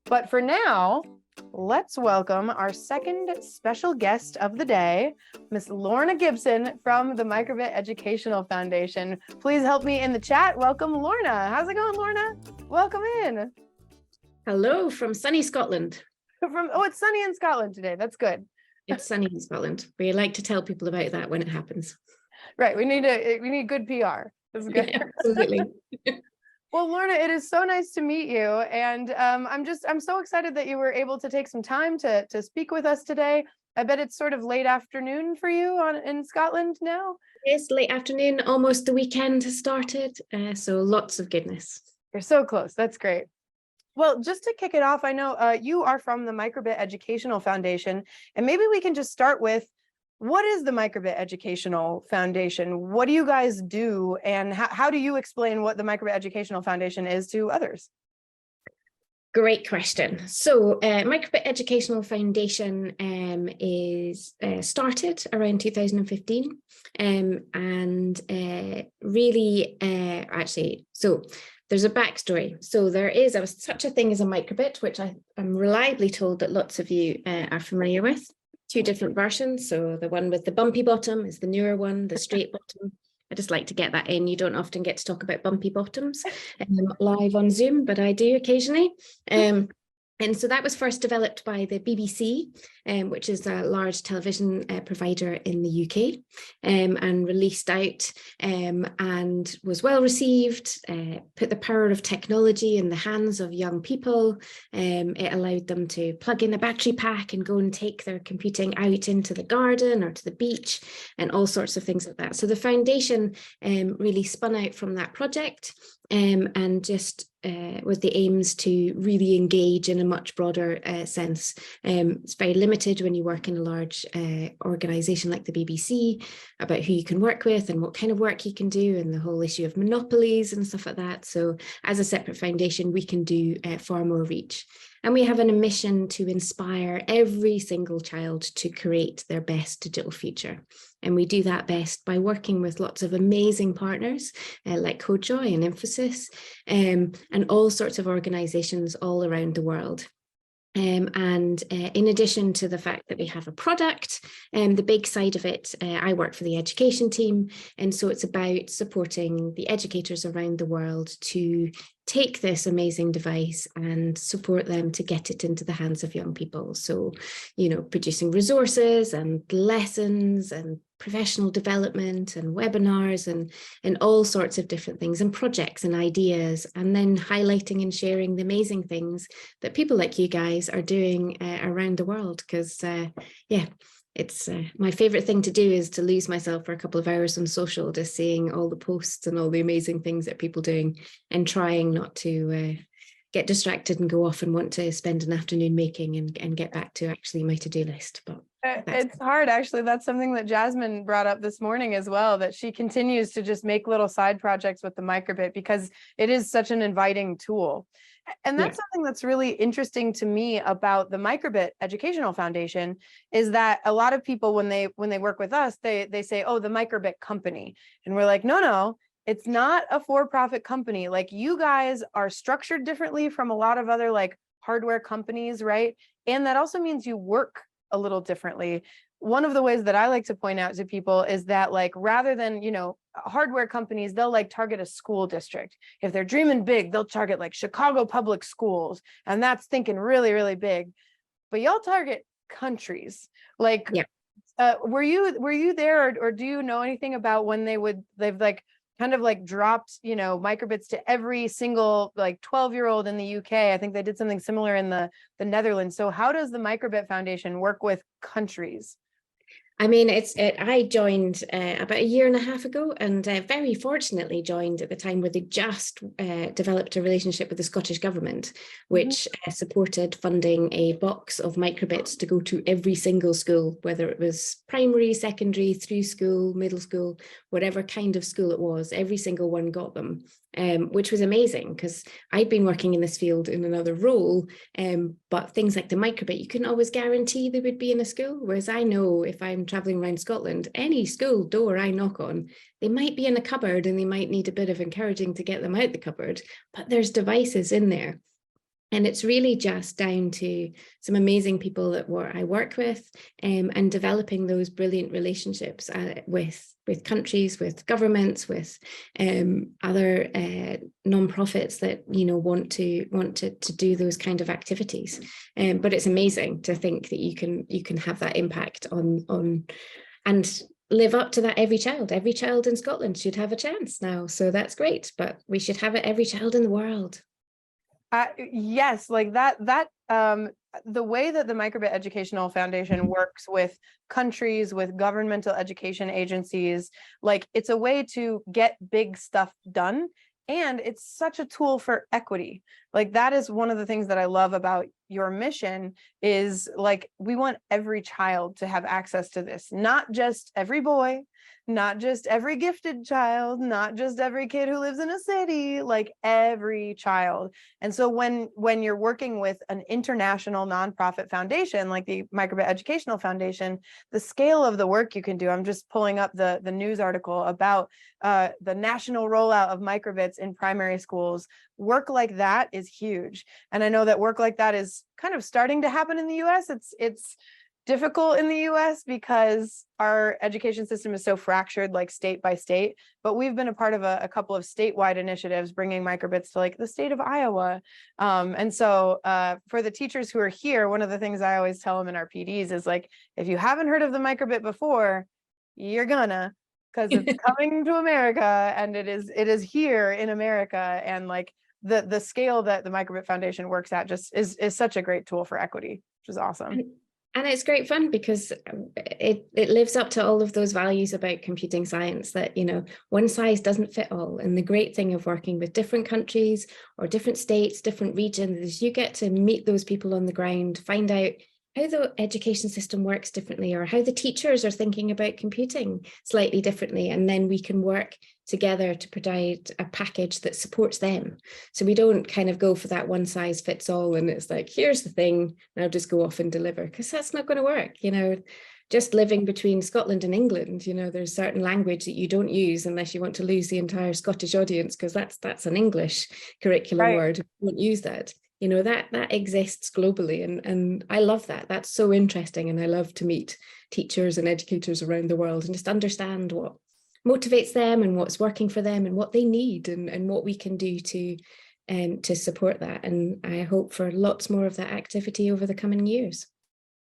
But for now, let's welcome our second special guest of the day, Miss Lorna Gibson from the Microbit Educational Foundation. Please help me in the chat. Welcome, Lorna. How's it going, Lorna? Welcome in. Hello from sunny Scotland. It's sunny in Scotland today. That's good. It's sunny in Scotland. We like to tell people about that when it happens. Right. We need good PR. This is good. Yeah, absolutely. Well, Lorna, it is so nice to meet you. And I'm so excited that you were able to take some time to speak with us today. I bet it's sort of late afternoon for you in Scotland now. Yes, late afternoon, almost the weekend has started. So lots of goodness. You're so close. That's great. Well, just to kick it off, I know you are from the Microbit Educational Foundation, and maybe we can just start with, what is the Microbit Educational Foundation? What do you guys do? And how do you explain what the Microbit Educational Foundation is to others? Great question. So Microbit Educational Foundation is started around 2015 and really so there's a backstory. So there was such a thing as a microbit, which I'm reliably told that lots of you are familiar with. Two different versions. So the one with the bumpy bottom is the newer one, the straight bottom. I just like to get that in. You don't often get to talk about bumpy bottoms live on Zoom, but I do occasionally. And so that was first developed by the BBC, which is a large television provider in the UK, and released out and was well received, put the power of technology in the hands of young people. It allowed them to plug in a battery pack and go and take their computing out into the garden or to the beach and all sorts of things like that. So the foundation really spun out from that project and just with the aims to really engage in a much broader sense. It's very limited when you work in a large organisation like the BBC about who you can work with and what kind of work you can do and the whole issue of monopolies and stuff like that. So as a separate foundation, we can do far more reach. And we have a mission to inspire every single child to create their best digital future. And we do that best by working with lots of amazing partners like CodeJoy and Infosys and all sorts of organizations all around the world. In addition to the fact that we have a product, the big side of it, I work for the education team. And so it's about supporting the educators around the world to take this amazing device and support them to get it into the hands of young people. So, producing resources and lessons and professional development and webinars and all sorts of different things and projects and ideas, and then highlighting and sharing the amazing things that people like you guys are doing around the world. Because it's my favorite thing to do is to lose myself for a couple of hours on social, just seeing all the posts and all the amazing things that people are doing and trying not to get distracted and go off and want to spend an afternoon making and get back to actually my to-do list. But it's hard, actually. That's something that Jasmine brought up this morning as well, that she continues to just make little side projects with the microbit because it is such an inviting tool. And that's something that's really interesting to me about the Microbit Educational Foundation, is that a lot of people, when they work with us, they say, oh, the Microbit company. And we're like, no, it's not a for-profit company. Like, you guys are structured differently from a lot of other like hardware companies, right? And that also means you work a little differently. One of the ways that I like to point out to people is that, like, rather than, hardware companies, they'll like target a school district. If they're dreaming big, they'll target like Chicago public schools. And that's thinking really, really big. But y'all target countries. Like, were you there, or do you know anything about when they've like kind of like dropped, microbits to every single like 12-year-old in the UK? I think they did something similar in the Netherlands. So how does the Microbit Foundation work with countries? I mean, I joined about a year and a half ago, and very fortunately joined at the time where they just developed a relationship with the Scottish government, which supported funding a box of microbits to go to every single school, whether it was primary, secondary, through school, middle school, whatever kind of school it was. Every single one got them, which was amazing, because I'd been working in this field in another role, but things like the microbit, you couldn't always guarantee they would be in a school. Whereas I know if I'm traveling around Scotland, any school door I knock on, they might be in a cupboard and they might need a bit of encouraging to get them out the cupboard, but there's devices in there. And it's really just down to some amazing people that I work with, and developing those brilliant relationships with countries, with governments, with other nonprofits that want to do those kind of activities. But it's amazing to think that you can have that impact on and live up to that. Every child in Scotland should have a chance now. So that's great, but we should have it every child in the world. Yes, like that the way that the Microbit Educational Foundation works with countries, with governmental education agencies, like it's a way to get big stuff done. And it's such a tool for equity. Like that is one of the things that I love about your mission is like, we want every child to have access to this, not just every boy, not just every gifted child, not just every kid who lives in a city, like every child. And so when you're working with an international nonprofit foundation like the Microbit Educational Foundation, the scale of the work you can do, I'm just pulling up the news article about the national rollout of microbits in primary schools. Work like that is huge. And I know that work like that is kind of starting to happen in the US. It's difficult in the US because our education system is so fractured, like state by state, but we've been a part of a couple of statewide initiatives bringing microbits to like the state of Iowa. And so for the teachers who are here, one of the things I always tell them in our PDs is like, if you haven't heard of the microbit before, you're gonna, because it's coming to America and it is here in America. And like the scale that the Microbit Foundation works at just is such a great tool for equity, which is awesome. And it's great fun because it lives up to all of those values about computing science that, one size doesn't fit all. And the great thing of working with different countries or different states, different regions, is you get to meet those people on the ground, find out how the education system works differently or how the teachers are thinking about computing slightly differently. And then we can work together to provide a package that supports them. So we don't kind of go for that one size fits all and it's like, here's the thing, now just go off and deliver, because that's not going to work. Just living between Scotland and England, there's certain language that you don't use unless you want to lose the entire Scottish audience, because that's an English curriculum word. You won't use that. That exists globally. And I love that. That's so interesting. And I love to meet teachers and educators around the world and just understand what motivates them and what's working for them and what they need and what we can do to support that. And I hope for lots more of that activity over the coming years.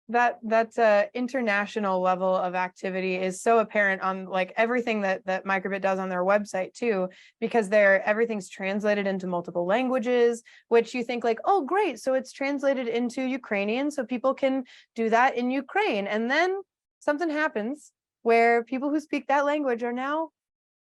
That's a international level of activity is so apparent on like everything that Microbit does on their website too, because everything's translated into multiple languages, which you think like, oh great, so it's translated into Ukrainian so people can do that in Ukraine. And then something happens where people who speak that language are now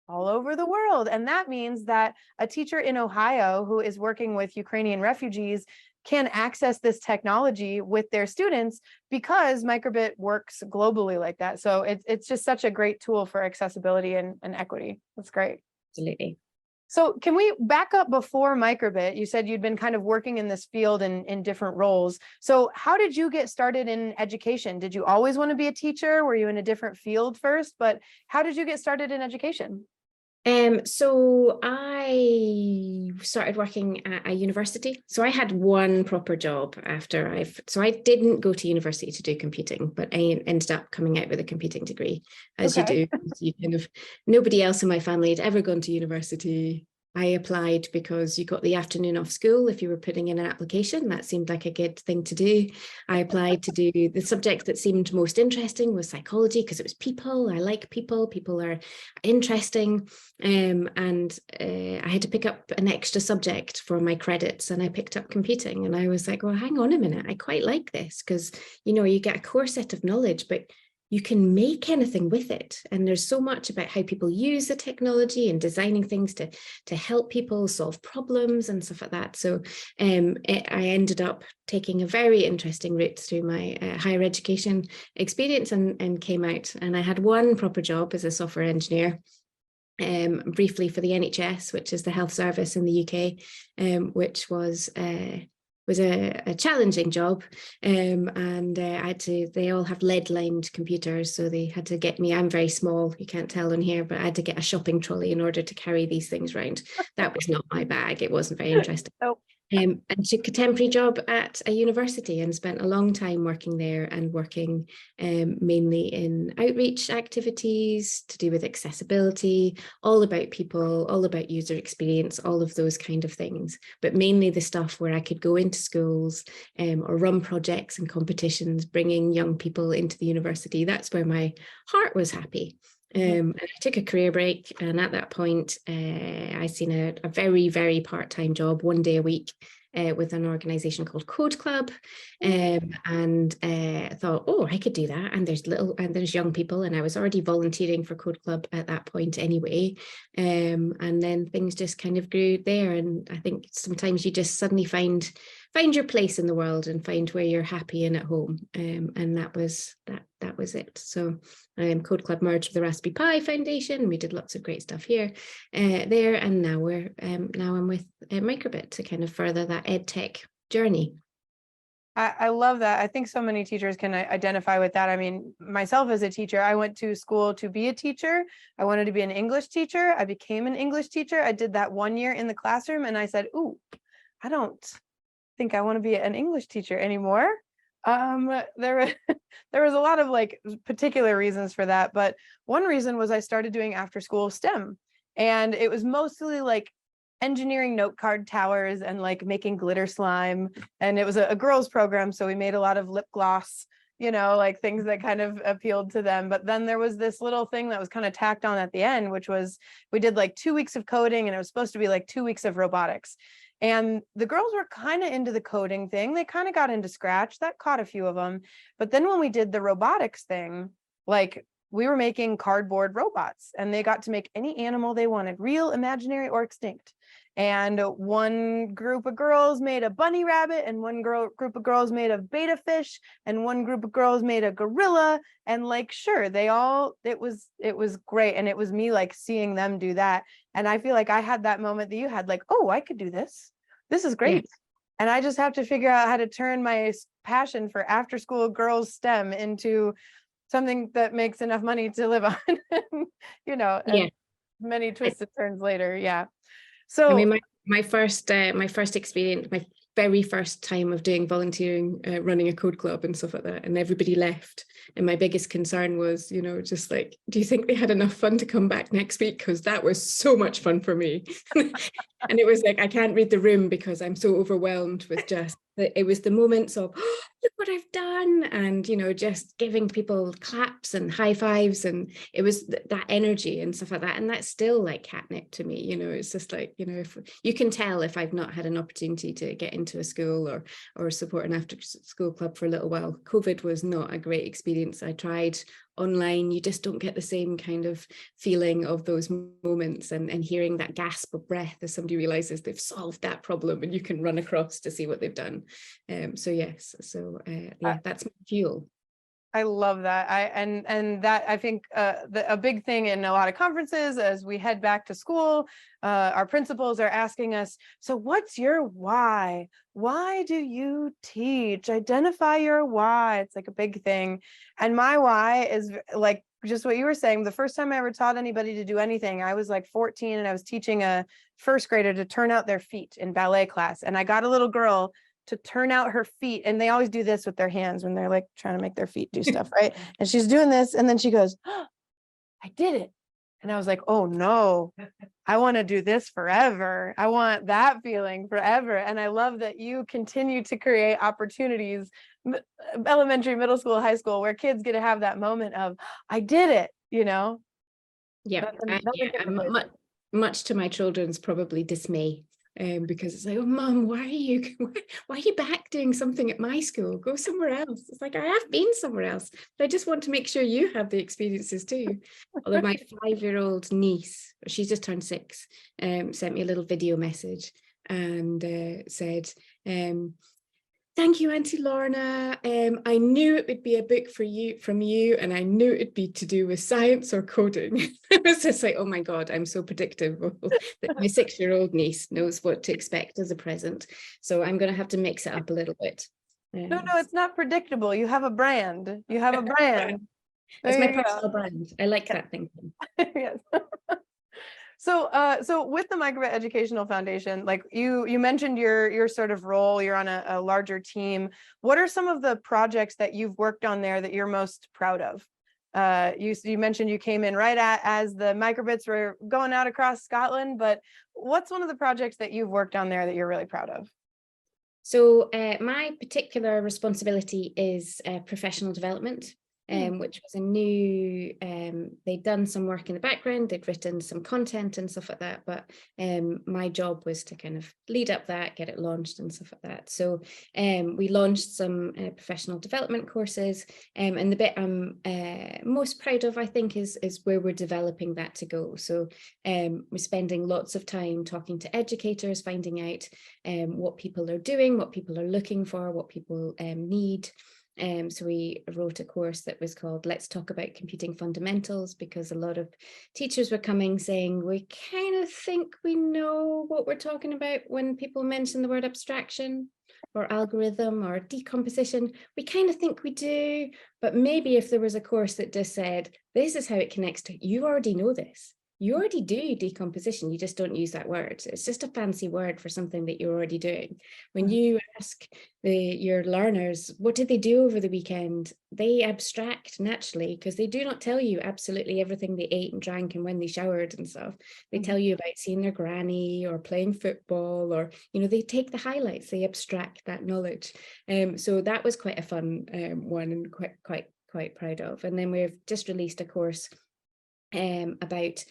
all over the world. And that means that a teacher in Ohio who is working with Ukrainian refugees can access this technology with their students because Microbit works globally like that. So it's just such a great tool for accessibility and equity. That's great. Absolutely. So can we back up before Microbit? You said you'd been kind of working in this field in different roles. So how did you get started in education? Did you always want to be a teacher? Were you in a different field first? But how did you get started in education? So I started working at a university. So I had one proper job after so I didn't go to university to do computing, but I ended up coming out with a computing degree, as you do. Nobody else in my family had ever gone to university. I applied because you got the afternoon off school if you were putting in an application. That seemed like a good thing to do. I applied to do the subject that seemed most interesting was psychology because it was people. I like people. People are interesting. And I had to pick up an extra subject for my credits and I picked up computing and I was like, well, hang on a minute. I quite like this because, you get a core set of knowledge, but you can make anything with it. And there's so much about how people use the technology and designing things to help people solve problems and stuff like that. So I ended up taking a very interesting route through my higher education experience and came out. And I had one proper job as a software engineer, briefly for the NHS, which is the health service in the UK, which was a challenging job, and I had to, they all have lead-lined computers, so they had to get me, I'm very small, you can't tell on here, but I had to get a shopping trolley in order to carry these things around. That was not my bag, it wasn't very interesting. Oh. And took a temporary job at a university and spent a long time working there and working mainly in outreach activities to do with accessibility, all about people, all about user experience, all of those kind of things, but mainly the stuff where I could go into schools or run projects and competitions, bringing young people into the university. That's where my heart was happy. I took a career break, and at that point I seen a very, very part-time job, 1 day a week with an organization called Code Club, and thought, oh, I could do that, and there's young people, and I was already volunteering for Code Club at that point anyway, and then things just kind of grew there. And I think sometimes you just suddenly find your place in the world and find where you're happy and at home, and that was it. So Code Club merged with the Raspberry Pi Foundation, and we did lots of great stuff there, and now I'm with Microbit to kind of further that ed tech journey. I love that. I think so many teachers can identify with that. I mean, myself as a teacher, I went to school to be a teacher. I wanted to be an English teacher. I became an English teacher. I did that 1 year in the classroom, and I said, ooh, I don't think I want to be an English teacher anymore. There was a lot of like particular reasons for that, but one reason was I started doing after school STEM, and it was mostly like engineering note card towers and like making glitter slime, and it was a girls program, so we made a lot of lip gloss, like things that kind of appealed to them. But then there was this little thing that was kind of tacked on at the end, which was we did like 2 weeks of coding, and it was supposed to be like 2 weeks of robotics. And the girls were kind of into the coding thing. They kind of got into Scratch. That caught a few of them. But then when we did the robotics thing, like we were making cardboard robots, and they got to make any animal they wanted, real, imaginary, or extinct. And one group of girls made a bunny rabbit, and one group of girls made a betta fish, and one group of girls made a gorilla. And like, sure, it was great. And it was me like seeing them do that. And I feel like I had that moment that you had, like, oh, I could do this. This is great. Yeah. And I just have to figure out how to turn my passion for after school girls STEM into something that makes enough money to live on, and many twisted turns later. Yeah. So I mean, my first experience, my very first time of doing volunteering, running a code club and stuff like that, and everybody left. And my biggest concern was, just like, do you think they had enough fun to come back next week? Because that was so much fun for me. And it was like, I can't read the room because I'm so overwhelmed with just, it was the moments of, oh, look what I've done. And, just giving people claps and high fives. And it was that energy and stuff like that. And that's still like catnip to me. It's just like, if you can tell if I've not had an opportunity to get into a school or support an after school club for a little while. COVID was not a great experience. I tried online, you just don't get the same kind of feeling of those moments and hearing that gasp of breath as somebody realizes they've solved that problem and you can run across to see what they've done. That's my fuel. I love that. And that I think a big thing in a lot of conferences as we head back to school, our principals are asking us, so what's your why? Why do you teach? Identify your why. It's like a big thing. And my why is like just what you were saying. The first time I ever taught anybody to do anything, I was like 14 and I was teaching a first grader to turn out their feet in ballet class. And I got a little girl to turn out her feet, and they always do this with their hands when they're like trying to make their feet do stuff, right? And she's doing this, and then she goes, oh, I did it. And I was like, oh no, I want to do this forever. I want that feeling forever. And I love that you continue to create opportunities, elementary, middle school, high school, where kids get to have that moment of, I did it, Yeah, much to my children's probably dismay. Because it's like, oh, Mom, why are you back doing something at my school? Go somewhere else. It's like, I have been somewhere else, but I just want to make sure you have the experiences too. Although my 5-year-old niece, she's just turned 6, sent me a little video message and said, thank you, Auntie Lorna. I knew it would be a book from you, and I knew it'd be to do with science or coding. I was just like, oh my God, I'm so predictable that my 6-year-old niece knows what to expect as a present. So I'm going to have to mix it up a little bit. No, it's not predictable. You have a brand. You have a brand. It's my personal brand. I like that thinking. Yes. So with the Microbit Educational Foundation, like you mentioned your sort of role, you're on a larger team. What are some of the projects that you've worked on there that you're most proud of? You mentioned you came in as the microbits were going out across Scotland, but what's one of the projects that you've worked on there that you're really proud of? So my particular responsibility is professional development. Which was a new, they'd done some work in the background, they'd written some content and stuff like that, but my job was to kind of lead up that, get it launched and stuff like that. So we launched some professional development courses, and the bit I'm most proud of, I think, is where we're developing that to go. So we're spending lots of time talking to educators, finding out what people are doing, what people are looking for, what people need. So we wrote a course that was called Let's Talk About Computing Fundamentals, because a lot of teachers were coming saying, we kind of think we know what we're talking about when people mention the word abstraction or algorithm or decomposition. We kind of think we do, but maybe if there was a course that just said, this is how it connects to, you already know this. You already do decomposition, you just don't use that word. It's just a fancy word for something that you're already doing. When you ask your learners, what did they do over the weekend? They abstract naturally, because they do not tell you absolutely everything they ate and drank and when they showered and stuff. They tell you about seeing their granny or playing football, or, you know, they take the highlights, they abstract that knowledge. So that was quite a fun one, and quite proud of. And then we've just released a course about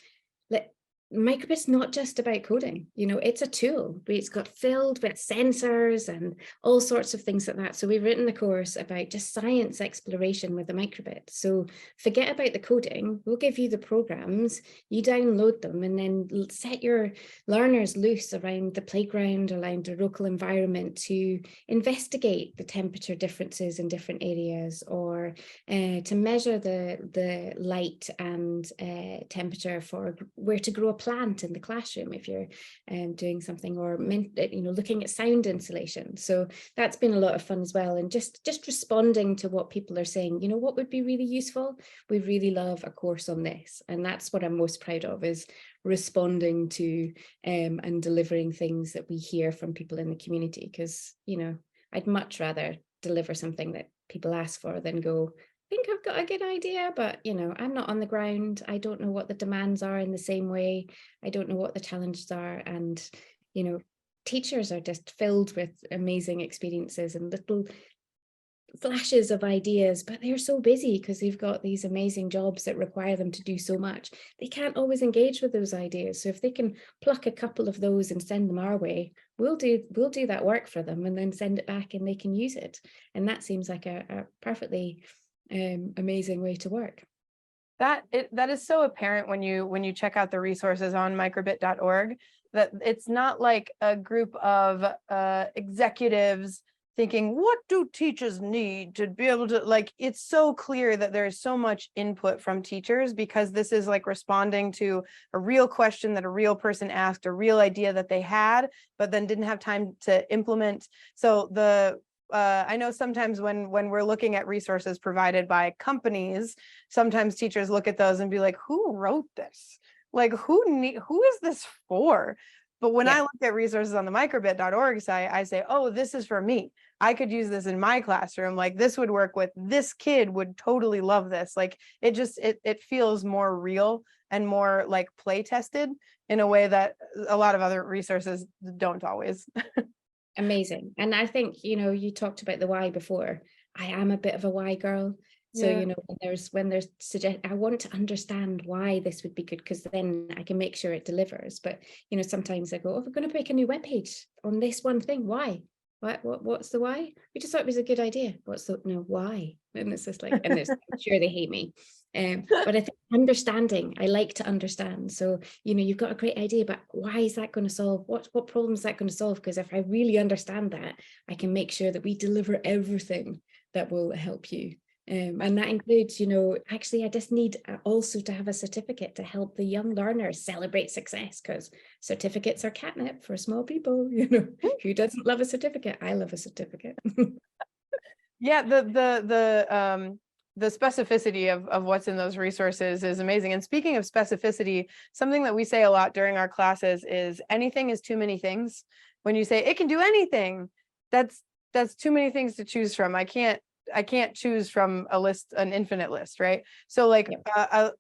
microbit's not just about coding, you know, it's a tool. It's got filled with sensors and all sorts of things like that. So we've written a course about just science exploration with the microbit. So forget about the coding, we'll give you the programs, you download them, and then set your learners loose around the playground, around the local environment, to investigate the temperature differences in different areas, or to measure the light and temperature for where to grow a plant in the classroom if you're doing something, or looking at sound insulation. So that's been a lot of fun as well, and just responding to what people are saying. You know, what would be really useful? We really love a course on this, and that's what I'm most proud of, is responding to and delivering things that we hear from people in the community, because, you know, I'd much rather deliver something that people ask for than go, think I've got a good idea, but, you know, I'm not on the ground. I don't know what the demands are in the same way. I don't know what the challenges are. And, you know, teachers are just filled with amazing experiences and little flashes of ideas, but they're so busy because they've got these amazing jobs that require them to do so much. They can't always engage with those ideas. So if they can pluck a couple of those and send them our way, we'll do that work for them and then send it back and they can use it. And that seems like a perfectly amazing way to work. That is so apparent when you check out the resources on microbit.org, that it's not like a group of executives thinking, what do teachers need to be able to, like, it's so clear that there's so much input from teachers, because this is like responding to a real question that a real person asked, a real idea that they had, but then didn't have time to implement. So I know sometimes when we're looking at resources provided by companies, sometimes teachers look at those and be like, who wrote this? Like, who is this for? But when I look at resources on the microbit.org site, I say, oh, this is for me. I could use this in my classroom. Like, this would work with this kid, would totally love this. Like, it feels more real and more like play tested in a way that a lot of other resources don't always. Amazing. And I think, you know, you talked about the why before. I am a bit of a why girl. So, you know, when there's I want to understand why this would be good, because then I can make sure it delivers. But, you know, sometimes I go, oh, we're going to make a new webpage on this one thing. Why? What's the why? We just thought it was a good idea. What's the why? And it's just like, and I'm sure they hate me. But I think understanding, I like to understand. So, you know, you've got a great idea, but why is that going to solve? What problem is that going to solve? Because if I really understand that, I can make sure that we deliver everything that will help you. And that includes, you know, actually, I just need also to have a certificate to help the young learners celebrate success, because certificates are catnip for small people. You know, who doesn't love a certificate? I love a certificate. Yeah, the specificity of what's in those resources is amazing. And speaking of specificity, something that we say a lot during our classes is anything is too many things. When you say it can do anything, that's too many things to choose from. I can't choose from a list, an infinite list, right? So like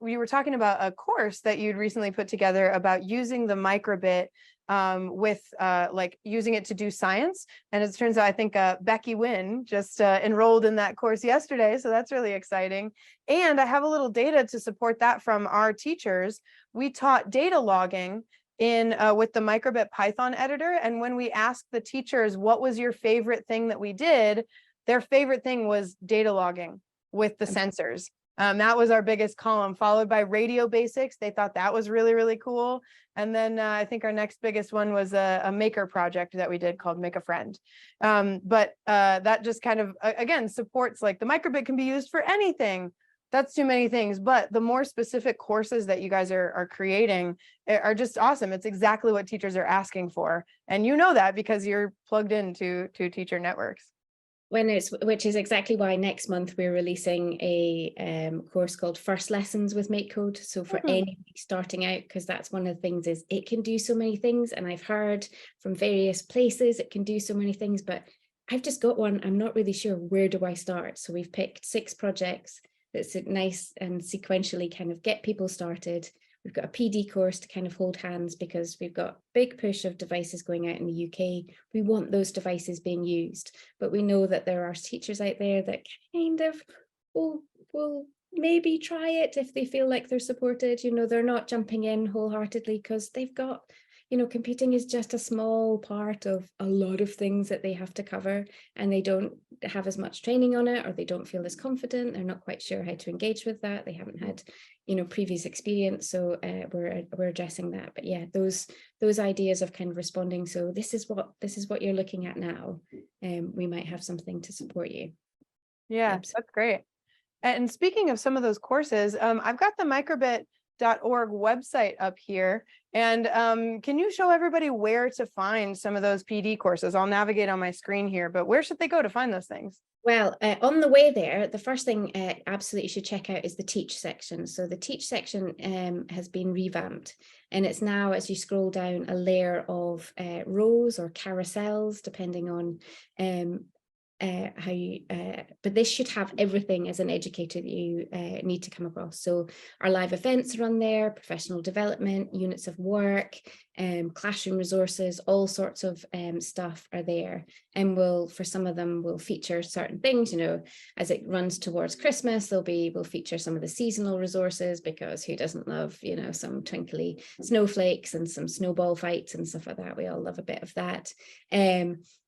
we were talking about a course that you'd recently put together about using the microbit with like using it to do science. And it turns out, I think Becky Wynn just enrolled in that course yesterday. So that's really exciting. And I have a little data to support that from our teachers. We taught data logging in with the microbit Python editor. And when we asked the teachers, what was your favorite thing that we did? Their favorite thing was data logging with the sensors. That was our biggest column, followed by radio basics. They thought that was really, really cool. And then I think our next biggest one was a maker project that we did called Make a Friend. But that just kind of, again, supports like the microbit can be used for anything. That's too many things, but the more specific courses that you guys are creating are just awesome. It's exactly what teachers are asking for. And you know that because you're plugged into teacher networks. Which is exactly why next month we're releasing a course called First Lessons with MakeCode. So for anybody starting out, because that's one of the things is it can do so many things. And I've heard from various places it can do so many things, but I've just got one. I'm not really sure where do I start. So we've picked 6 projects that's nice and sequentially kind of get people started. We've got a PD course to kind of hold hands because we've got big push of devices going out in the UK. We want those devices being used, but we know that there are teachers out there that kind of will maybe try it if they feel like they're supported. You know, they're not jumping in wholeheartedly because they've got, you know, computing is just a small part of a lot of things that they have to cover, and they don't have as much training on it, or they don't feel as confident. They're not quite sure how to engage with that. They haven't had, you know, previous experience. So we're addressing that. But yeah, those ideas of kind of responding. So this is what you're looking at now. We might have something to support you. Yeah, that's great. And speaking of some of those courses, I've got the microbit.org website up here. And can you show everybody where to find some of those PD courses? I'll navigate on my screen here, but where should they go to find those things? Well, on the way there, the first thing absolutely you should check out is the Teach section. So the Teach section has been revamped, and it's now, as you scroll down, a layer of rows or carousels, depending on how you, but this should have everything as an educator that you need to come across. So our live events are on there, professional development, units of work, classroom resources, all sorts of stuff are there. And for some of them will feature certain things, you know, as it runs towards Christmas, we'll feature some of the seasonal resources, because who doesn't love, you know, some twinkly snowflakes and some snowball fights and stuff like that. We all love a bit of that.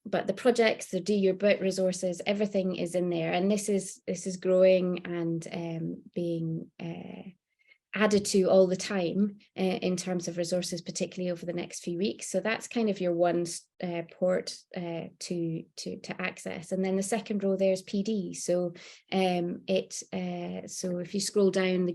But the projects, the do your bit resources, everything is in there, and this is growing and being added to all the time in terms of resources, particularly over the next few weeks. So that's kind of your one port to access. And then the second row there is PD. So so if you scroll down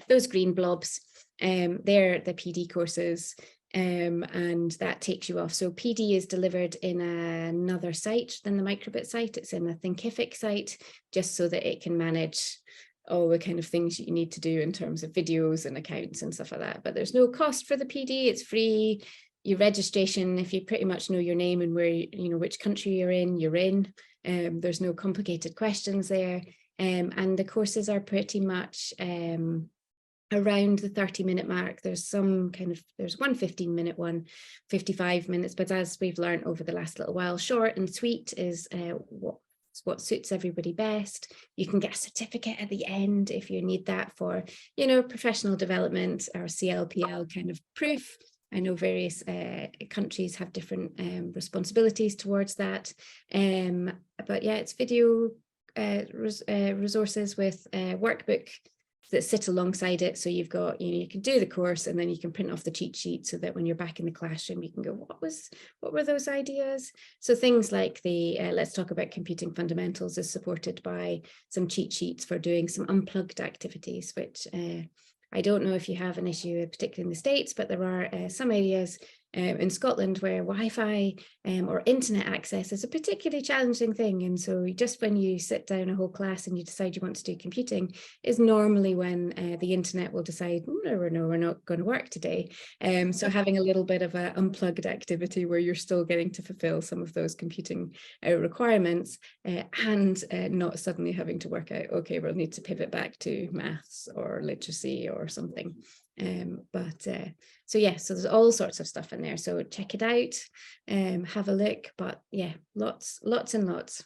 those green blobs, they're the PD courses. And that takes you off. So PD is delivered in another site than the microbit site. It's in a Thinkific site, just so that it can manage all the kind of things you need to do in terms of videos and accounts and stuff like that. But there's no cost for the PD. It's free. Your registration, if you pretty much know your name and where, you know, which country you're in. There's no complicated questions there. And the courses are pretty much around the 30-minute mark. There's one 15-minute one, 55 minutes, but as we've learned over the last little while, short and sweet is what suits everybody best. You can get a certificate at the end if you need that for, you know, professional development or CLPL kind of proof. I know various countries have different responsibilities towards that. But yeah, it's video resources with workbook that sit alongside it. So you've got, you know, you can do the course and then you can print off the cheat sheet so that when you're back in the classroom, you can go, what were those ideas? So things like the Let's Talk About Computing Fundamentals is supported by some cheat sheets for doing some unplugged activities, which I don't know if you have an issue, particularly in the States, but there are some areas in Scotland, where Wi-Fi or internet access is a particularly challenging thing. And so just when you sit down a whole class and you decide you want to do computing is normally when the internet will decide, no, we're not going to work today. So having a little bit of an unplugged activity where you're still getting to fulfill some of those computing requirements and not suddenly having to work out, okay, we'll need to pivot back to maths or literacy or something. So yeah, so there's all sorts of stuff in there. So check it out, have a look. But yeah, lots and lots.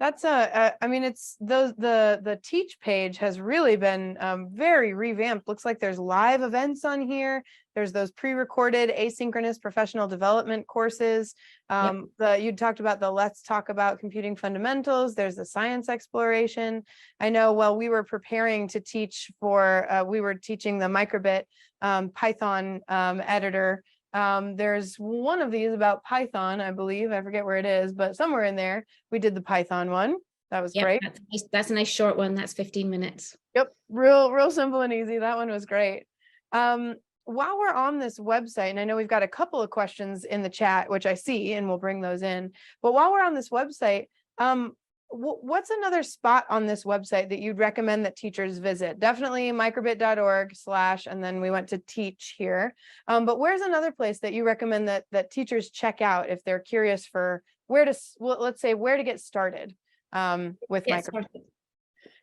That's I mean, it's the teach page has really been very revamped. Looks like there's live events on here. There's those pre-recorded asynchronous professional development courses. You talked about the Let's Talk About Computing Fundamentals. There's the science exploration. I know while we were preparing to teach for, we were teaching the microbit Python editor. There's one of these about Python, I believe. I forget where it is, but somewhere in there, we did the Python one. That was great. That's a nice short one. That's 15 minutes. Yep. Real simple and easy. That one was great. While we're on this website, and I know we've got a couple of questions in the chat, which I see, and we'll bring those in. But while we're on this website, what's another spot on this website that you'd recommend that teachers visit? Definitely microbit.org/ and then we went to teach here. But where's another place that you recommend that teachers check out if they're curious for where to, well, let's say where to get started with microbit?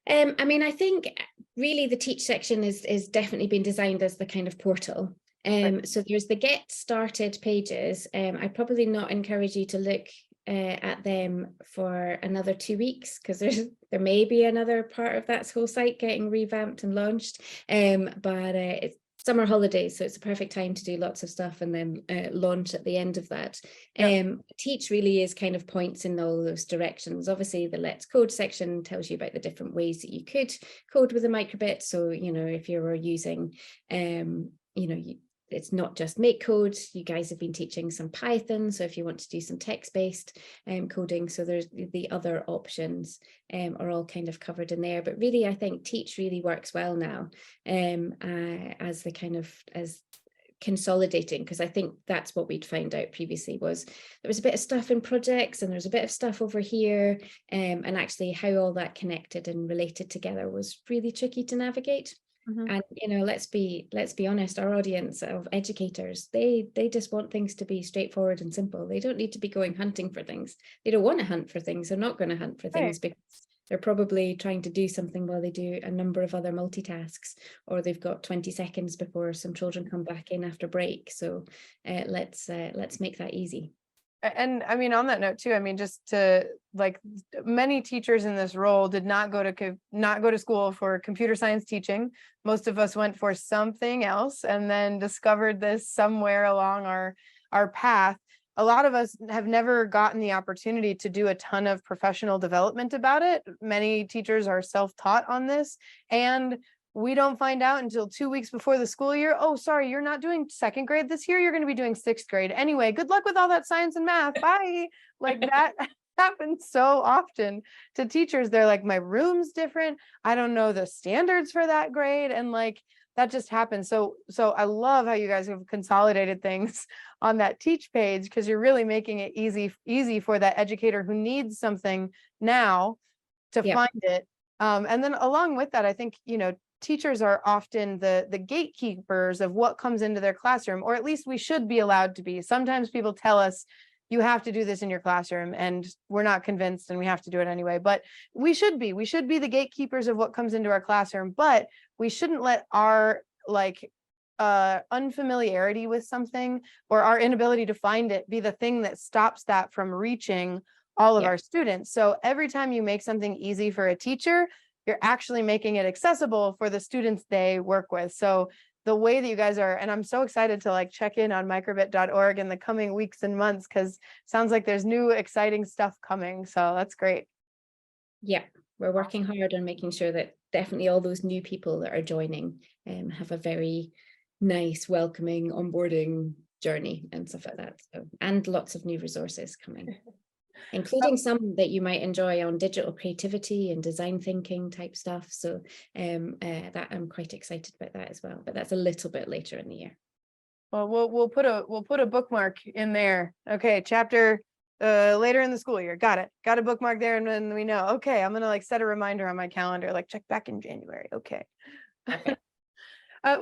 I mean, I think really the teach section is definitely been designed as the kind of portal. So there's the get started pages. I'd probably not encourage you to look at them for another 2 weeks, because there may be another part of that whole site getting revamped and launched. But it's summer holidays, so it's a perfect time to do lots of stuff and then launch at the end of that. Teach really is kind of points in all those directions. Obviously the Let's Code section tells you about the different ways that you could code with a microbit. So, you know, if you're using, it's not just make code. You guys have been teaching some Python. So if you want to do some text-based coding, so there's the other options are all kind of covered in there. But really, I think teach really works well now as the kind of, as consolidating, because I think that's what we'd found out previously was there was a bit of stuff in projects and there's a bit of stuff over here, and actually how all that connected and related together was really tricky to navigate. And you know, let's be honest, our audience of educators, they just want things to be straightforward and simple. They don't need to be going hunting for things. They don't want to hunt for things. They're not going to hunt for things because they're probably trying to do something while they do a number of other multitasks, or they've got 20 seconds before some children come back in after break. So let's make that easy. And I mean, on that note too, I mean, just to like many teachers in this role did not go to school for computer science teaching. Most of us went for something else and then discovered this somewhere along our path. A lot of us have never gotten the opportunity to do a ton of professional development about it. Many teachers are self-taught on this, and we don't find out until 2 weeks before the school year. Oh, sorry, you're not doing second grade this year. You're going to be doing sixth grade. Anyway, good luck with all that science and math. Bye. Like that happens so often to teachers. They're like, my room's different. I don't know the standards for that grade. And like, that just happens. So I love how you guys have consolidated things on that teach page, because you're really making it easy for that educator who needs something now to find it. And then along with that, I think, you know, teachers are often the gatekeepers of what comes into their classroom, or at least we should be allowed to be. Sometimes people tell us, you have to do this in your classroom, and we're not convinced and we have to do it anyway. But we should be the gatekeepers of what comes into our classroom, but we shouldn't let our unfamiliarity with something or our inability to find it be the thing that stops that from reaching all of our students. So every time you make something easy for a teacher, you're actually making it accessible for the students they work with. So the way that you guys are, and I'm so excited to like check in on microbit.org in the coming weeks and months, because sounds like there's new exciting stuff coming. So that's great. Yeah, we're working hard on making sure that definitely all those new people that are joining have a very nice, welcoming onboarding journey and stuff like that. So, and lots of new resources coming. Including some that you might enjoy on digital creativity and design thinking type stuff. So that I'm quite excited about that as well, but that's a little bit later in the year. Well, we'll put a bookmark in there. Okay, chapter later in the school year. Got it. Got a bookmark there, and then we know. Okay, I'm gonna like set a reminder on my calendar, like check back in January. Okay. Okay.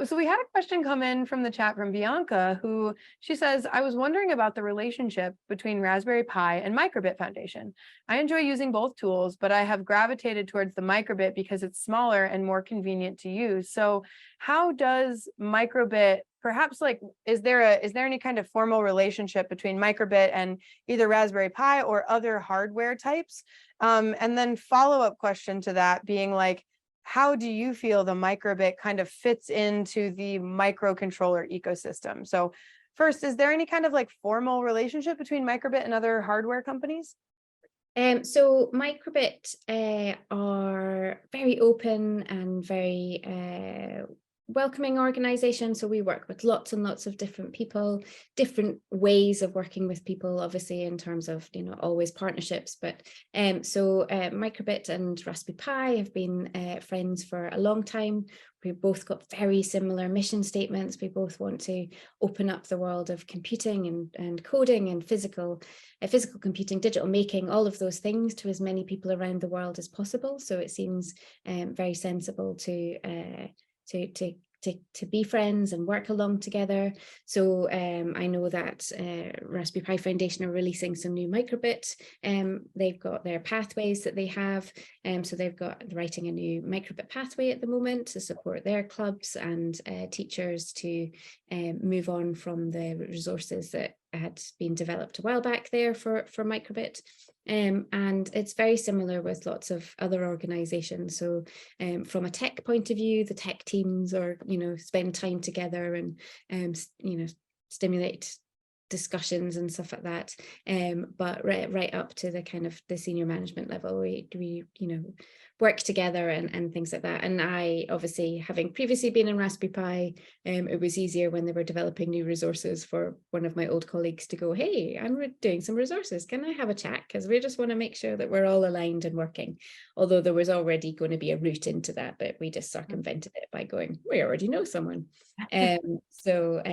So we had a question come in from the chat from Bianca, who she says, I was wondering about the relationship between Raspberry Pi and Microbit Foundation. I enjoy using both tools, but I have gravitated towards the Microbit because it's smaller and more convenient to use. So how does Microbit, perhaps like, is there any kind of formal relationship between Microbit and either Raspberry Pi or other hardware types? And then follow-up question to that being like, how do you feel the microbit kind of fits into the microcontroller ecosystem? So first, is there any kind of like formal relationship between microbit and other hardware companies? So Microbit are very open and very welcoming organization. So we work with lots and lots of different people, different ways of working with people, obviously in terms of, you know, always partnerships. But Microbit and Raspberry Pi have been friends for a long time. We've both got very similar mission statements. We both want to open up the world of computing and coding and physical computing, digital making, all of those things to as many people around the world as possible. So it seems very sensible to be friends and work along together. So I know that Raspberry Pi Foundation are releasing some new microbit. They've got their pathways that they have. So they've got writing a new microbit pathway at the moment to support their clubs and teachers to move on from the resources that had been developed a while back there for microbit. And it's very similar with lots of other organizations. So from a tech point of view, the tech teams are, you know, spend time together and, you know, stimulate discussions and stuff like that. But right up to the kind of the senior management level, we you know, work together and things like that. And I, obviously, having previously been in Raspberry Pi, it was easier when they were developing new resources for one of my old colleagues to go, hey, I'm doing some resources. Can I have a chat? Because we just want to make sure that we're all aligned and working. Although there was already going to be a route into that, but we just circumvented it by going, we already know someone. So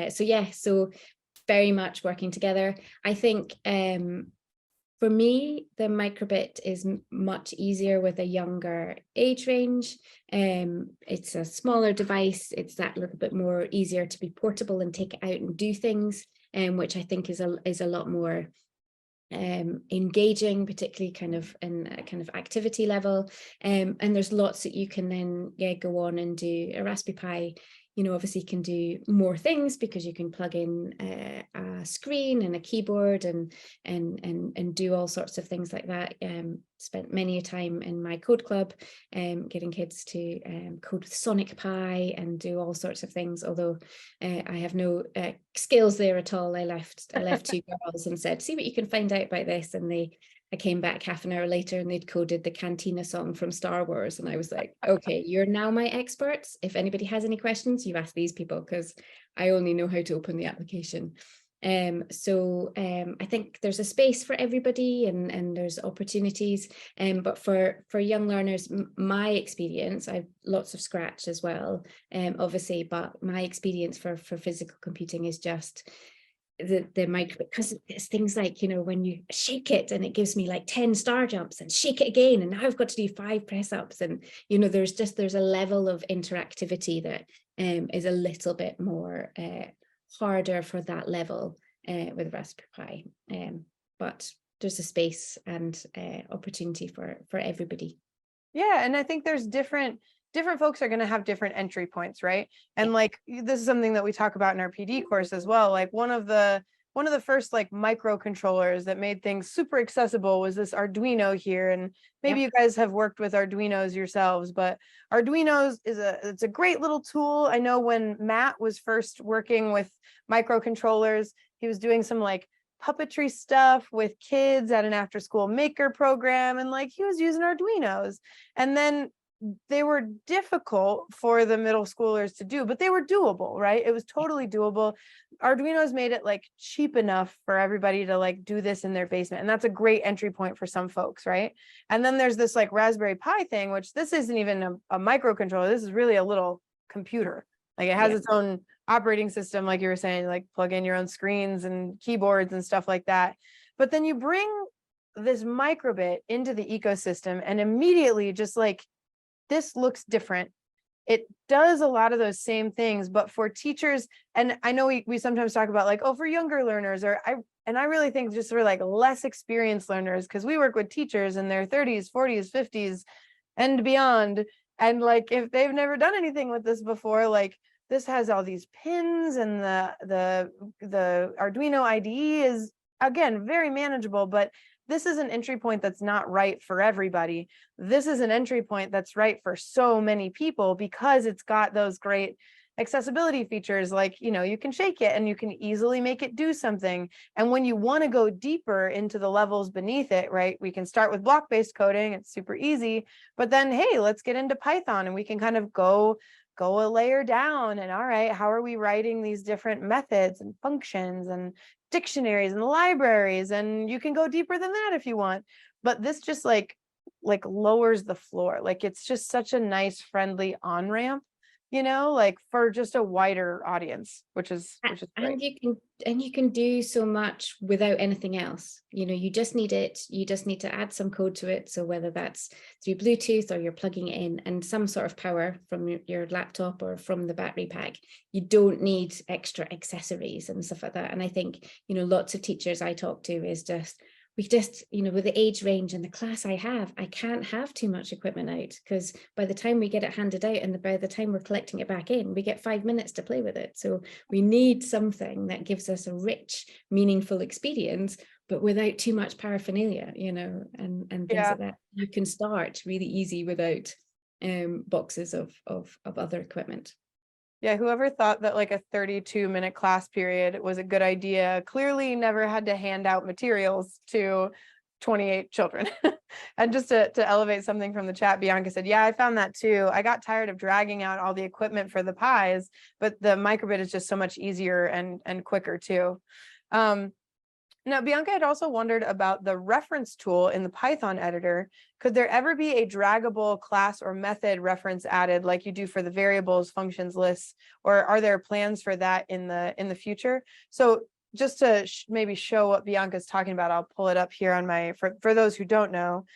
very much working together. I think for me, the microbit is much easier with a younger age range. It's a smaller device. It's that little bit more easier to be portable and take it out and do things, which I think is a lot more engaging, particularly kind of in a kind of activity level. And there's lots that you can then go on and do. A Raspberry Pi, you know, obviously can do more things because you can plug in a screen and a keyboard and do all sorts of things like that. Spent many a time in my code club getting kids to code with Sonic Pi and do all sorts of things. Although I have no skills there at all. I left two girls and said, see what you can find out about this, and I came back half an hour later and they'd coded the Cantina song from Star Wars. And I was like, okay, you're now my experts. If anybody has any questions, you ask these people, because I only know how to open the application. So I think there's a space for everybody and there's opportunities. But for young learners, my experience, I've lots of Scratch as well, obviously, but my experience for physical computing is just the micro, because it's things like, you know, when you shake it and it gives me like 10 star jumps, and shake it again and now I've got to do 5 press ups, and you know, there's a level of interactivity that is a little bit more harder for that level with Raspberry Pi, but there's a space and opportunity for everybody. Yeah, and I think there's different folks are going to have different entry points, right? And like, this is something that we talk about in our PD course as well. Like one of the first like microcontrollers that made things super accessible was this Arduino here. And maybe you guys have worked with Arduinos yourselves, but Arduinos it's a great little tool. I know when Matt was first working with microcontrollers, he was doing some like puppetry stuff with kids at an after school maker program, and like he was using Arduinos, and then they were difficult for the middle schoolers to do, but they were doable, right? It was totally doable. Arduino's made it like cheap enough for everybody to like do this in their basement. And that's a great entry point for some folks, right? And then there's this like Raspberry Pi thing, which this isn't even a microcontroller. This is really a little computer, Like it has Yeah. its own operating system, like you were saying, like plug in your own screens and keyboards and stuff like that. But then you bring this microbit into the ecosystem and immediately just like, this looks different. It does a lot of those same things, but for teachers, and I know we sometimes talk about like, oh, for younger learners, and I really think just for like less experienced learners, because we work with teachers in their 30s, 40s, 50s, and beyond. And like, if they've never done anything with this before, like this has all these pins, and the Arduino IDE is, again, very manageable, but this is an entry point that's not right for everybody. This is an entry point that's right for so many people because it's got those great accessibility features, like, you know, you can shake it and you can easily make it do something. And when you want to go deeper into the levels beneath it, right, we can start with block-based coding. It's super easy, but then, hey, let's get into Python, and we can kind of go a layer down. And all right, how are we writing these different methods and functions and dictionaries and libraries? And you can go deeper than that if you want. But this just like lowers the floor. Like it's just such a nice, friendly on-ramp, you know, like for just a wider audience, which is great. And you can do so much without anything else. You know, you just need it. You just need to add some code to it. So whether that's through Bluetooth or you're plugging it in and some sort of power from your laptop or from the battery pack, you don't need extra accessories and stuff like that. And I think, you know, lots of teachers I talk to is just, you know, with the age range and the class I have, I can't have too much equipment out, because by the time we get it handed out and by the time we're collecting it back in, we get 5 minutes to play with it. So we need something that gives us a rich, meaningful experience, but without too much paraphernalia, you know, and things like that. You can start really easy without boxes of other equipment. Yeah, whoever thought that like a 32-minute class period was a good idea clearly never had to hand out materials to 28 children. And just to elevate something from the chat, Bianca said, yeah, I found that too. I got tired of dragging out all the equipment for the pies, but the microbit is just so much easier and quicker too. Now, Bianca had also wondered about the reference tool in the Python editor. Could there ever be a draggable class or method reference added like you do for the variables, functions, lists, or are there plans for that in the future? So just to maybe show what Bianca's talking about, I'll pull it up here on my, for those who don't know,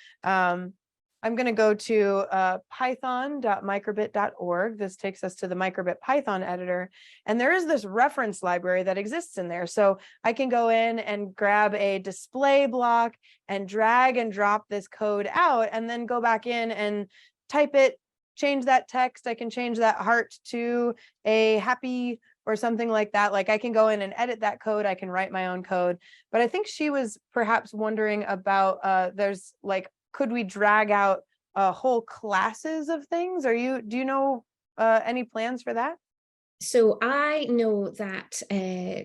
I'm going to go to python.microbit.org. This takes us to the microbit Python editor. And there is this reference library that exists in there. So I can go in and grab a display block and drag and drop this code out and then go back in and type it, change that text. I can change that heart to a happy or something like that. Like I can go in and edit that code. I can write my own code. But I think she was perhaps wondering about there's like, could we drag out whole classes of things? Do you know any plans for that? So I know that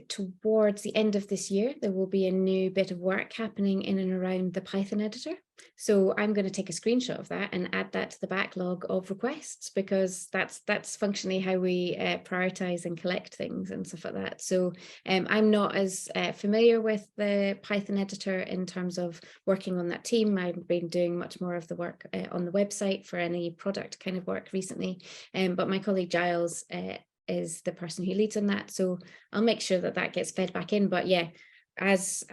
towards the end of this year, there will be a new bit of work happening in and around the Python editor. So I'm going to take a screenshot of that and add that to the backlog of requests, because that's functionally how we prioritize and collect things and stuff like that. So I'm not as familiar with the Python editor in terms of working on that team. I've been doing much more of the work on the website for any product kind of work recently. But my colleague Giles is the person who leads on that. So I'll make sure that that gets fed back in. But yeah, as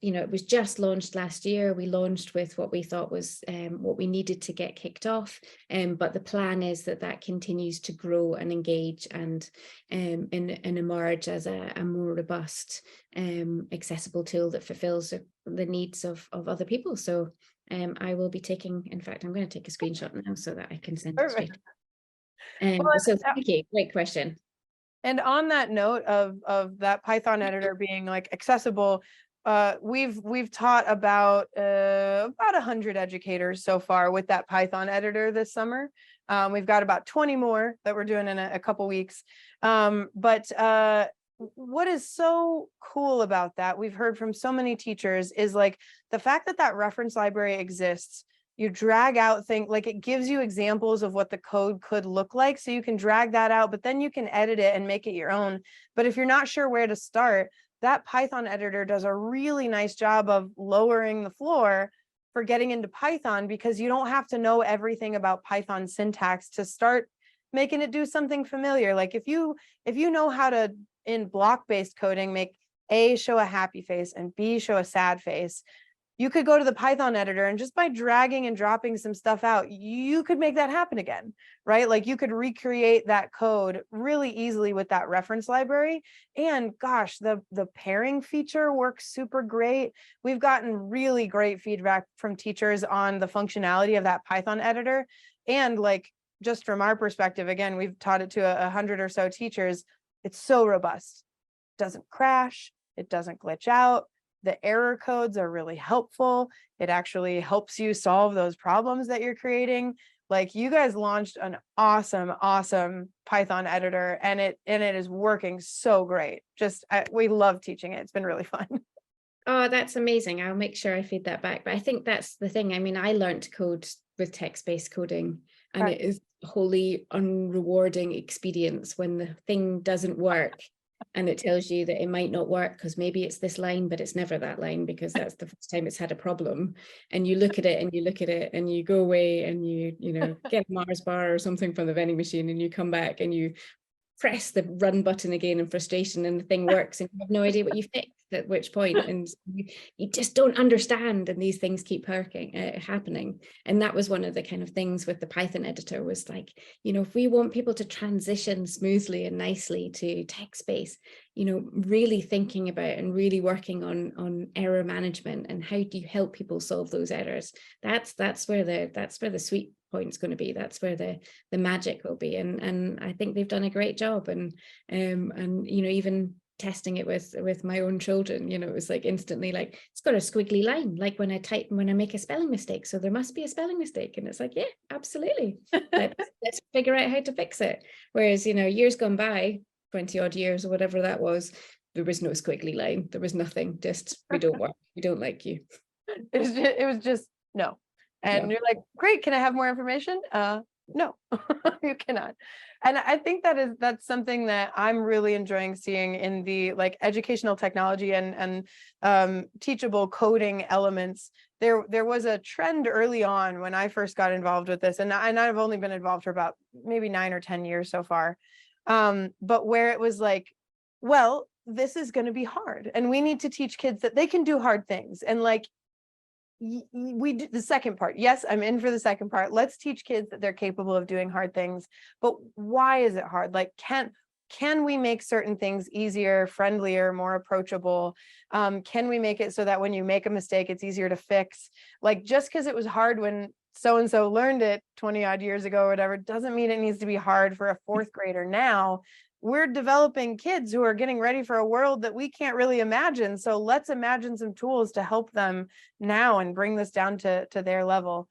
you know, it was just launched last year. We launched with what we thought was what we needed to get kicked off. But the plan is that that continues to grow and engage and emerge as a more robust, accessible tool that fulfills the needs of other people. So I will be taking, in fact, I'm going to take a screenshot now so that I can send it straight. So thank you, great question. And on that note of that Python editor being like accessible, we've taught about 100 educators so far with that Python editor this summer. We've got about 20 more that we're doing in a couple weeks. But what is so cool about that, we've heard from so many teachers, is like the fact that that reference library exists. You drag out things, like it gives you examples of what the code could look like. So you can drag that out, but then you can edit it and make it your own. But if you're not sure where to start, that Python editor does a really nice job of lowering the floor for getting into Python, because you don't have to know everything about Python syntax to start making it do something familiar. Like if you know how to, in block-based coding, make A show a happy face and B show a sad face, you could go to the Python editor and just by dragging and dropping some stuff out, you could make that happen again, right? Like you could recreate that code really easily with that reference library. And gosh, the pairing feature works super great. We've gotten really great feedback from teachers on the functionality of that Python editor. And like, just from our perspective, again, we've taught it to 100 or so teachers. It's so robust. It doesn't crash. It doesn't glitch out. The error codes are really helpful. It actually helps you solve those problems that you're creating. Like you guys launched an awesome Python editor, and it is working so great. Just we love teaching it. It's been really fun. Oh, that's amazing. I'll make sure I feed that back. But I think that's the thing. I mean, I learned to code with text-based coding, and Right. it is a wholly unrewarding experience when the thing doesn't work. And it tells you that it might not work because maybe it's this line, but it's never that line because that's the first time it's had a problem. And you look at it and you look at it and you go away and you get a Mars bar or something from the vending machine and you come back and you press the run button again in frustration and the thing works and you have no idea what you fixed at which point, and you just don't understand, and these things keep happening. And that was one of the kind of things with the Python editor was like, if we want people to transition smoothly and nicely to text-based, really thinking about and really working on error management and how do you help people solve those errors. That's where the sweet point's going to be. That's where the magic will be. And I think they've done a great job. And even testing it with my own children, it was like instantly like, it's got a squiggly line, like when I make a spelling mistake. So there must be a spelling mistake. And it's like, yeah, absolutely. Let's figure out how to fix it. Whereas, years gone by, 20 odd years or whatever that was, there was no squiggly line. There was nothing. Just, we don't work. We don't like you. It was just no. And you're like, great, can I have more information? No, you cannot. And I think that's something that I'm really enjoying seeing in the like educational technology and teachable coding elements. There was a trend early on when I first got involved with this, and I've only been involved for about maybe 9 or 10 years so far. But where it was like, well, this is going to be hard, and we need to teach kids that they can do hard things. And like, we did the second part. Yes, I'm in for the second part. Let's teach kids that they're capable of doing hard things. But why is it hard? Like, can we make certain things easier, friendlier, more approachable? Can we make it so that when you make a mistake, it's easier to fix? Like, just because it was hard when so-and-so learned it 20 odd years ago or whatever, doesn't mean it needs to be hard for a fourth grader now. We're developing kids who are getting ready for a world that we can't really imagine. So let's imagine some tools to help them now and bring this down to their level.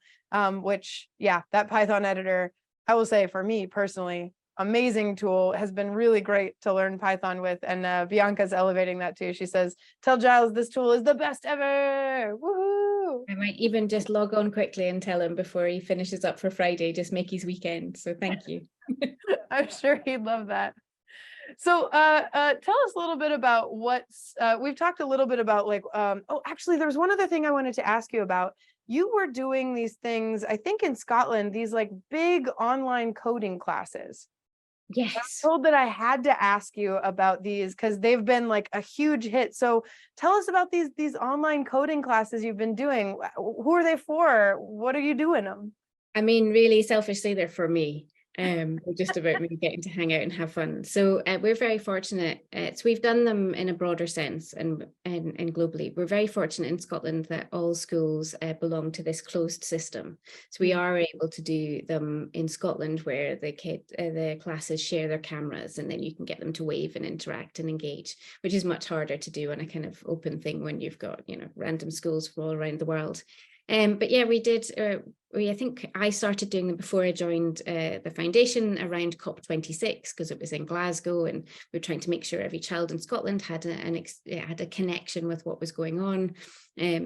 Which, yeah, that Python editor, I will say for me personally, amazing tool, has been really great to learn Python with. And Bianca's elevating that too. She says, tell Giles this tool is the best ever. Woohoo! I might even just log on quickly and tell him before he finishes up for Friday, just make his weekend. So thank you. I'm sure he'd love that. So tell us a little bit about we've talked a little bit about like, actually, there was one other thing I wanted to ask you about. You were doing these things, I think in Scotland, these like big online coding classes. Yes. I was told that I had to ask you about these because they've been like a huge hit. So tell us about these online coding classes you've been doing. Who are they for? What are you doing them? I mean, really selfishly, they're for me. Just about me getting to hang out and have fun. So we're very fortunate. So we've done them in a broader sense and globally. We're very fortunate in Scotland that all schools belong to this closed system. So we are able to do them in Scotland where the classes share their cameras and then you can get them to wave and interact and engage, which is much harder to do on a kind of open thing when you've got, random schools from all around the world. But yeah, we did. I think I started doing them before I joined the foundation around COP26 because it was in Glasgow, and we were trying to make sure every child in Scotland had a connection with what was going on.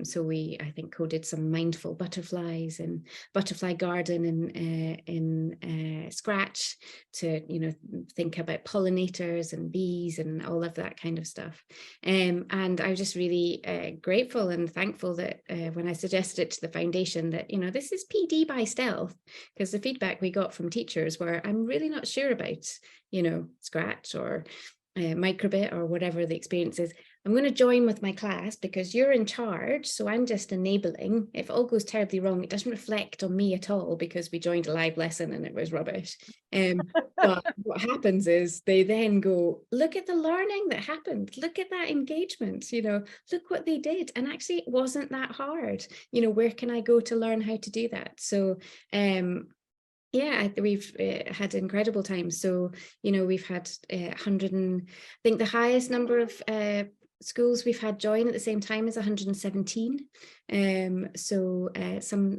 So I think coded some mindful butterflies and butterfly garden in Scratch to think about pollinators and bees and all of that kind of stuff. And I was just really grateful and thankful that when I suggested it to the foundation that this is PD by stealth? Because the feedback we got from teachers were, I'm really not sure about, you know, Scratch or Microbit or whatever the experience is. I'm going to join with my class because you're in charge, so I'm just enabling. If it all goes terribly wrong, it doesn't reflect on me at all because we joined a live lesson and it was rubbish. But what happens is they then go, look at the learning that happened, look at that engagement, you know, look what they did, and actually it wasn't that hard. You know, where can I go to learn how to do that? So yeah, we've had incredible times. So, you know, we've had 100 and I think the highest number of schools we've had join at the same time is 117. So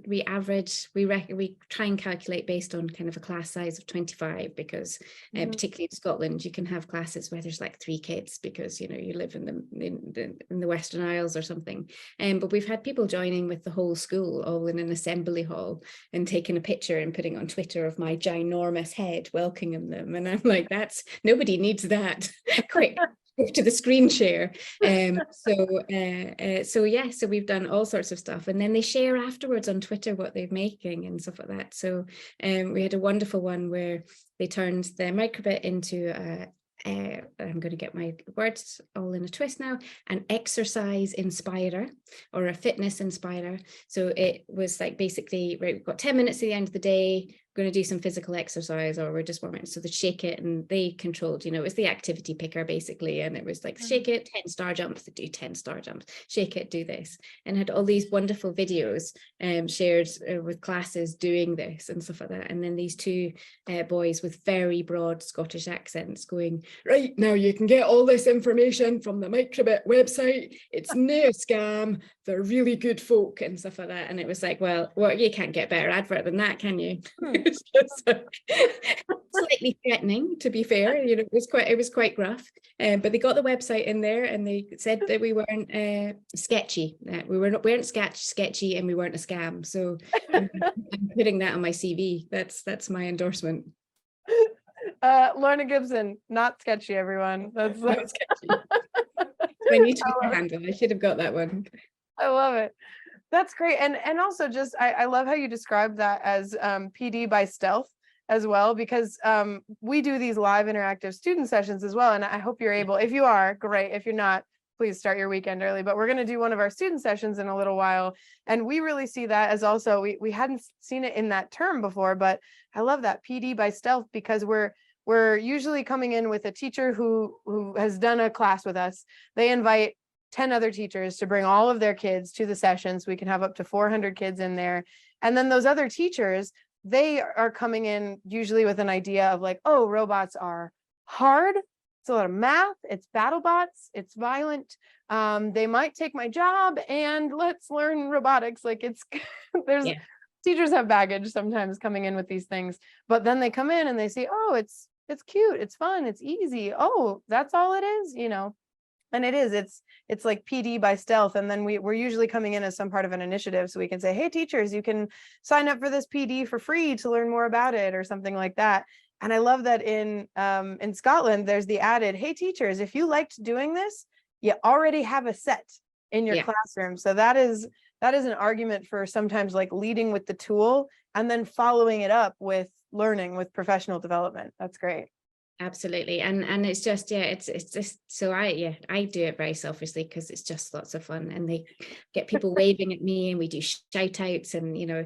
we average, we try and calculate based on kind of a class size of 25, because particularly in Scotland, you can have classes where there's like 3 kids because, you know, you live in the Western Isles or something. But we've had people joining with the whole school all in an assembly hall and taking a picture and putting on Twitter of my ginormous head welcoming them. And I'm like, nobody needs that. Quick. To the screen share. So we've done all sorts of stuff, and then they share afterwards on Twitter what they're making and stuff like that. So we had a wonderful one where they turned the Microbit into I'm going to get my words all in a twist now, an exercise inspirer or a fitness inspirer. So it was like, basically, right, we've got 10 minutes at the end of the day, going to do some physical exercise, or we're just warming. So they shake it, and they controlled, you know, it was the activity picker basically. And it was like, shake it, 10 star jumps, do 10 star jumps, shake it, do this, and had all these wonderful videos shared with classes doing this and stuff like that. And then these 2 boys with very broad Scottish accents going, right, now you can get all this information from the Microbit website. It's no scam. They're really good folk and stuff like that. And it was like, well, you can't get better advert than that, can you? It's just slightly threatening, to be fair. You know, it was quite gruff. But they got the website in there, and they said that we weren't sketchy. We weren't sketchy, and we weren't a scam. So I'm putting that on my CV. That's my endorsement. Lorna Gibson, not sketchy, everyone. That's not sketchy. My new Twitter handle. I should have got that one. I love it. That's great. And also just, I love how you described that as PD by stealth as well, because we do these live interactive student sessions as well. And I hope you're able, if you are, great. If you're not, please start your weekend early. But we're going to do one of our student sessions in a little while. And we really see that as also, we hadn't seen it in that term before, but I love that, PD by stealth, because we're usually coming in with a teacher who has done a class with us. They invite 10 other teachers to bring all of their kids to the sessions. We can have up to 400 kids in there. And then those other teachers, they are coming in usually with an idea of like, oh, robots are hard. It's a lot of math. It's battle bots. It's violent. They might take my job, and let's learn robotics. Like teachers have baggage sometimes coming in with these things, but then they come in and they say, oh, it's cute. It's fun. It's easy. Oh, that's all it is, you know. And it is, it's like PD by stealth. And then we're usually coming in as some part of an initiative. So we can say, hey, teachers, you can sign up for this PD for free to learn more about it, or something like that. And I love that in Scotland, there's the added, hey, teachers, if you liked doing this, you already have a set in your classroom. So that is an argument for sometimes like leading with the tool and then following it up with learning, with professional development. That's great. Absolutely. And it's just, it's just, so I do it very selfishly because it's just lots of fun, and they get people waving at me, and we do shout outs, and, you know,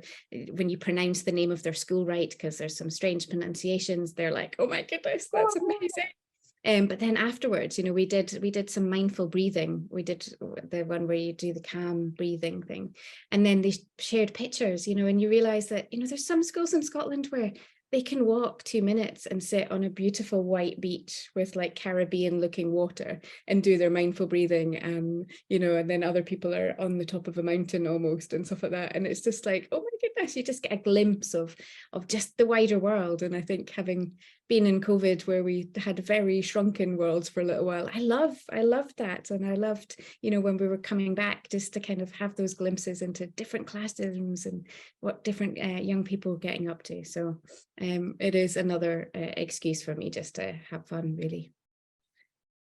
when you pronounce the name of their school right, because there's some strange pronunciations, they're like, oh my goodness, that's amazing. But then afterwards, you know, we did some mindful breathing. We did the one where you do the calm breathing thing, and then they shared pictures, you know, and you realize that, you know, there's some schools in Scotland where they can walk 2 minutes and sit on a beautiful white beach with like Caribbean looking water and do their mindful breathing. You know, and then other people are on the top of a mountain almost and stuff like that. And it's just like, oh my goodness, you just get a glimpse of just the wider world. And I think having been in COVID, where we had very shrunken worlds for a little while, I loved that. And I loved, you know, when we were coming back, just to kind of have those glimpses into different classrooms and what different young people were getting up to. So it is another excuse for me just to have fun, really.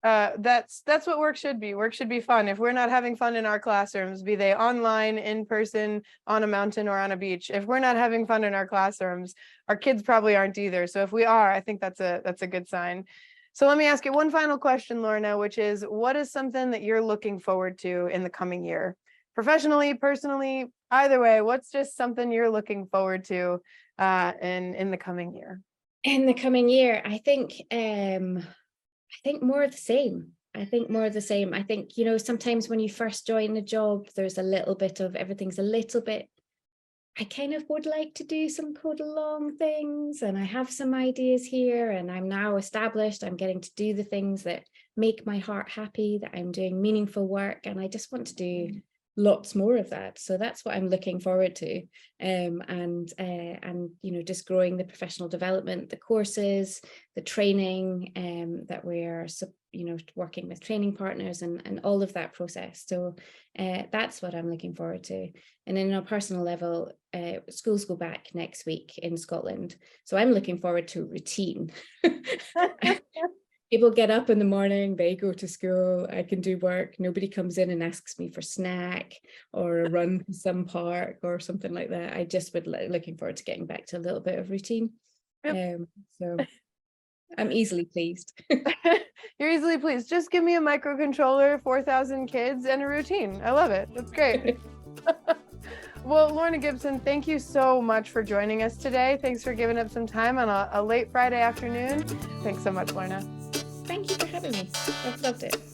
That's what work should be. Work should be fun. If we're not having fun in our classrooms, be they online, in person, on a mountain, or on a beach, if we're not having fun in our classrooms, our kids probably aren't either. So if we are, I think that's a good sign. So let me ask you one final question, Lorna, which is, what is something that you're looking forward to in the coming year? Professionally, personally, either way, what's just something you're looking forward to in the coming year? In the coming year, I think more of the same. I think more of the same. I think, you know, sometimes when you first join a job, there's a little bit of everything's a little bit, I kind of would like to do some code along things, and I have some ideas here, and I'm now established. I'm getting to do the things that make my heart happy, that I'm doing meaningful work, and I just want to do lots more of that. So that's what I'm looking forward to. And you know, just growing the professional development, the courses, the training, that we're, you know, working with training partners and all of that process. So that's what I'm looking forward to. And then on a personal level, schools go back next week in Scotland. So I'm looking forward to routine. People get up in the morning, they go to school, I can do work. Nobody comes in and asks me for snack or a run to some park or something like that. I just would looking forward to getting back to a little bit of routine. Yep. So I'm easily pleased. You're easily pleased. Just give me a microcontroller, 4,000 kids, and a routine. I love it. That's great. Well, Lorna Gibson, thank you so much for joining us today. Thanks for giving up some time on a late Friday afternoon. Thanks so much, Lorna. Thank you for having me. I've loved it.